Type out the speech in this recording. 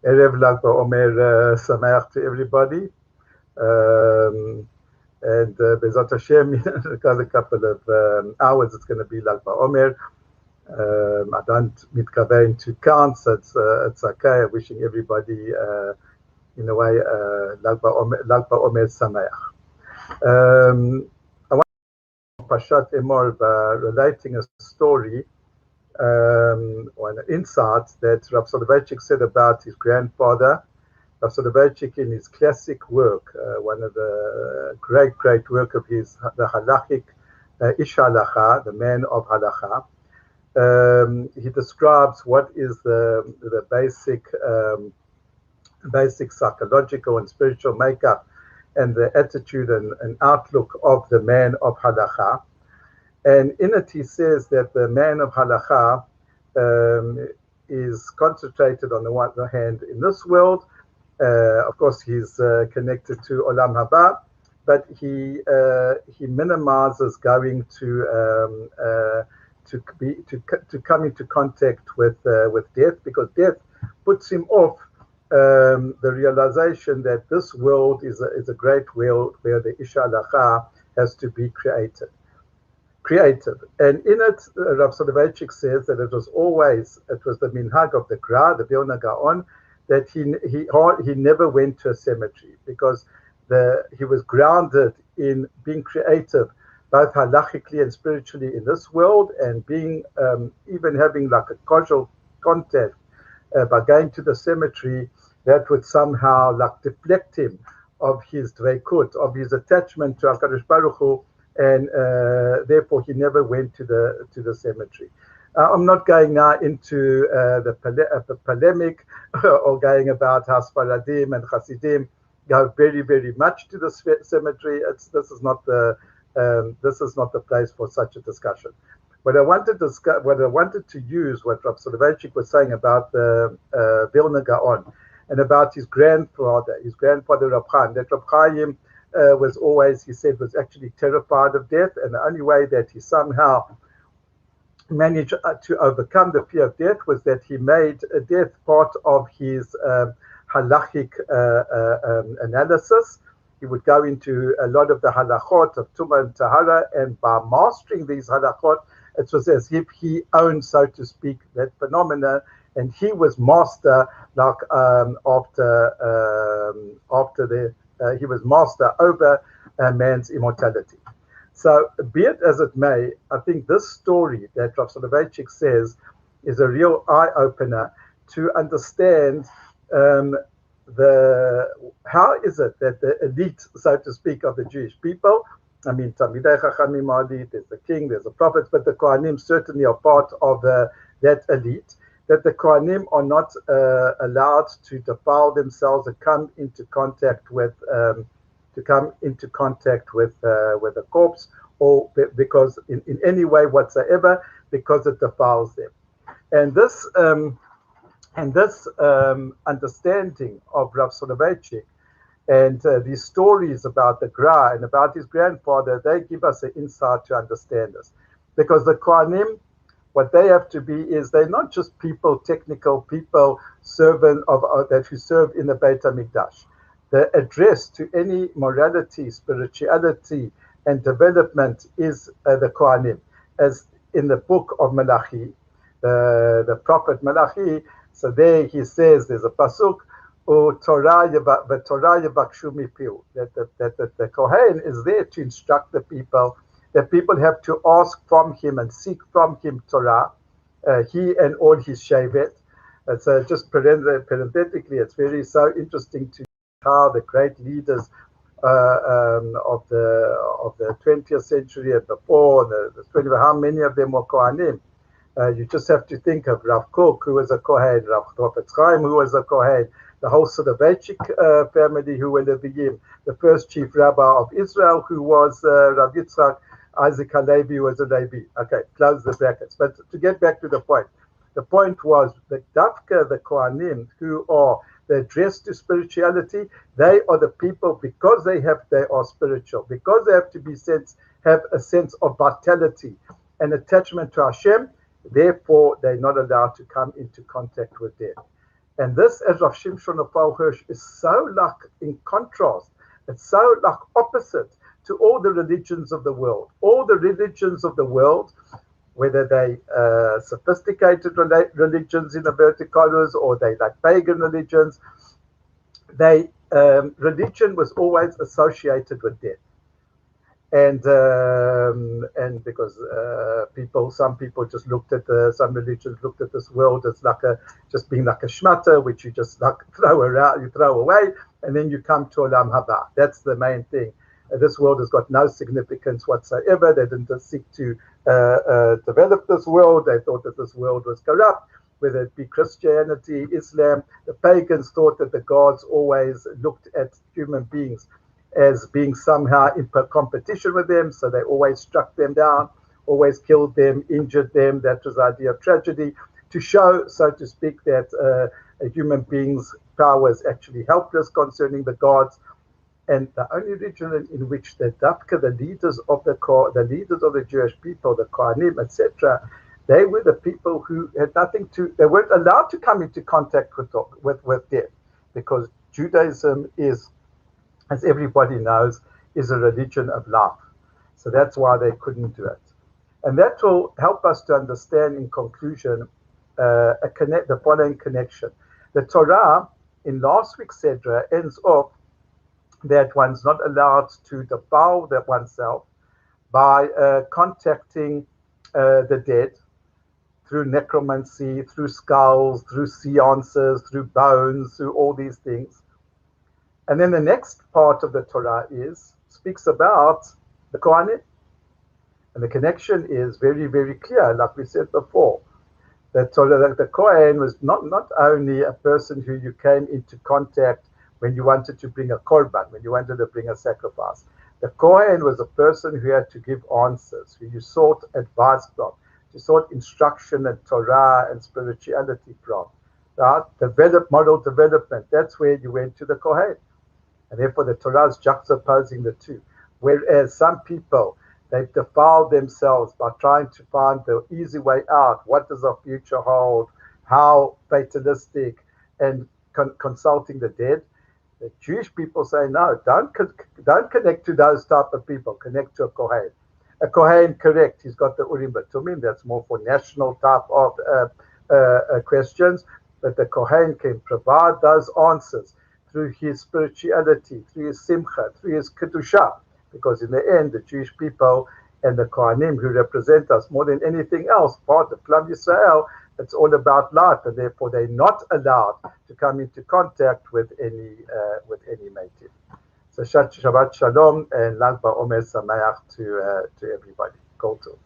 Erev Lag BaOmer Sameach to everybody. And Bezat Hashem, in a couple of hours, it's going to be Lag BaOmer. I don't mitkavein to count, so it's okay. Wishing everybody, in a way, Lag BaOmer Sameach. I want to Parshat Emor relating a story or an insight that Rav Soloveitchik said about his grandfather. Rav Soloveitchik, in his classic work, one of the great work of his, the Halachic Ish Halacha, the man of Halacha. He describes what is the basic psychological and spiritual makeup and the attitude and outlook of the man of Halacha. And in it, he says that the man of Halacha is concentrated on the one hand in this world. Of course, he's connected to Olam Haba, but he minimizes going to come into contact with death, because death puts him off the realization that this world is a great world where the Ish Halacha has to be creative. And in it, Rav Soloveitchik says that it was the minhag of the Gra, the Vilna Gaon, that he never went to a cemetery, because he was grounded in being creative, both halachically and spiritually in this world, and being even having like a casual contact by going to the cemetery, that would somehow like deflect him of his dveikut, of his attachment to HaKadosh Baruch Hu, and therefore he never went to the cemetery. I'm not going now into the polemic or going about how Sfaradim and Hasidim go very, very much to the cemetery. This is not the place for such a discussion. What I wanted to use, what Rav Soloveitchik was saying about the Vilna Gaon and about his grandfather Rav Chaim, that Rav Chaim was always, he said, was actually terrified of death, and the only way that he somehow managed to overcome the fear of death was that he made death part of his halachic analysis. He would go into a lot of the halachot of Tumah and Tahara, and by mastering these halachot, it was as if he owned, so to speak, that phenomena, and he was master, like he was master over man's immortality. So, be it as it may, I think this story that Rav Soloveitchik says is a real eye-opener to understand how is it that the elite, so to speak, of the Jewish people, I mean, Talmidei Chachamim are elite, there's the king, there's the prophets, but the Kohanim certainly are part of that elite, that the Kohanim are not allowed to defile themselves and come into contact with a corpse, or because in any way whatsoever, because it defiles them. And this understanding of Rav Soloveitchik and these stories about the Gra and about his grandfather, they give us an insight to understand this. Because the Kohanim, what they have to be is, they're not just people, technical people, servant of that who serve in the Beit HaMikdash. The address to any morality, spirituality, and development is the Kohanim. As in the book of Malachi, the prophet Malachi, so there he says, there's a pasuk, that the Kohen is there to instruct the people, that people have to ask from him and seek from him Torah, he and all his shevet. So just parenthetically, it's so interesting to how the great leaders of the 20th century and before, how many of them were Kohanim. You just have to think of Rav Kook, who was a Kohen, Rav Chaim, who was a Kohen, the whole Soloveitchik family, who were Leviim, the first chief rabbi of Israel, who was Rav Yitzchak Isaac Halevi, was a Levi. Okay, close the brackets. But to get back to the point was that Dafka, the Kohanim, who are the address to spirituality, they are the people, because they are spiritual, because they have a sense of vitality and attachment to Hashem. Therefore, they're not allowed to come into contact with death. And this, as Rav Shimshon Raphael Hirsch, is so like in contrast. It's so like opposite to all the religions of the world. All the religions of the world, whether they sophisticated religions in the verticalers or they like pagan religions, religion was always associated with death. And because some people just looked at some religions looked at this world as like just being like a shmata, which you just like throw away, and then you come to Olam Haba. That's the main thing. This world has got no significance whatsoever. They didn't seek to develop this world. They thought that this world was corrupt, whether it be Christianity, Islam. The pagans thought that the gods always looked at human beings as being somehow in competition with them, so they always struck them down, always killed them, injured them. That was the idea of tragedy, to show, so to speak, that a human being's power is actually helpless concerning the gods. And the only religion in which the Dafka, the leaders of the Jewish people, the Kohanim, etc., they were the people who had nothing to, they weren't allowed to come into contact with death, because Judaism is, as everybody knows, is a religion of life. So that's why they couldn't do it. And that will help us to understand, in conclusion, the following connection. The Torah, in last week's Sedra, ends off that one's not allowed to defile oneself by contacting the dead through necromancy, through skulls, through seances, through bones, through all these things. And then the next part of the Torah speaks about the Kohanim. And the connection is very, very clear, like we said before. That the Kohen was not only a person who you came into contact when you wanted to bring a korban, when you wanted to bring a sacrifice. The Kohen was a person who had to give answers, who you sought advice from, you sought instruction and Torah and spirituality from. Right? Moral development, that's where you went to the Kohen. And therefore the Torah is juxtaposing the two. Whereas some people, they've defiled themselves by trying to find the easy way out. What does our future hold? How fatalistic, and consulting the dead. The Jewish people say, no, don't connect to those type of people. Connect to a Kohen. A Kohen, correct, he's got the Urim and Tumim. That's more for national type of questions. But the Kohen can provide those answers through his spirituality, through his simcha, through his kedusha. Because in the end, the Jewish people and the Kohanim, who represent us more than anything else, part of Klal Yisrael, it's all about life, and therefore they're not allowed to come into contact with any native. So Shabbat Shalom and Lag BaOmer Sameach to everybody. Kol Tov.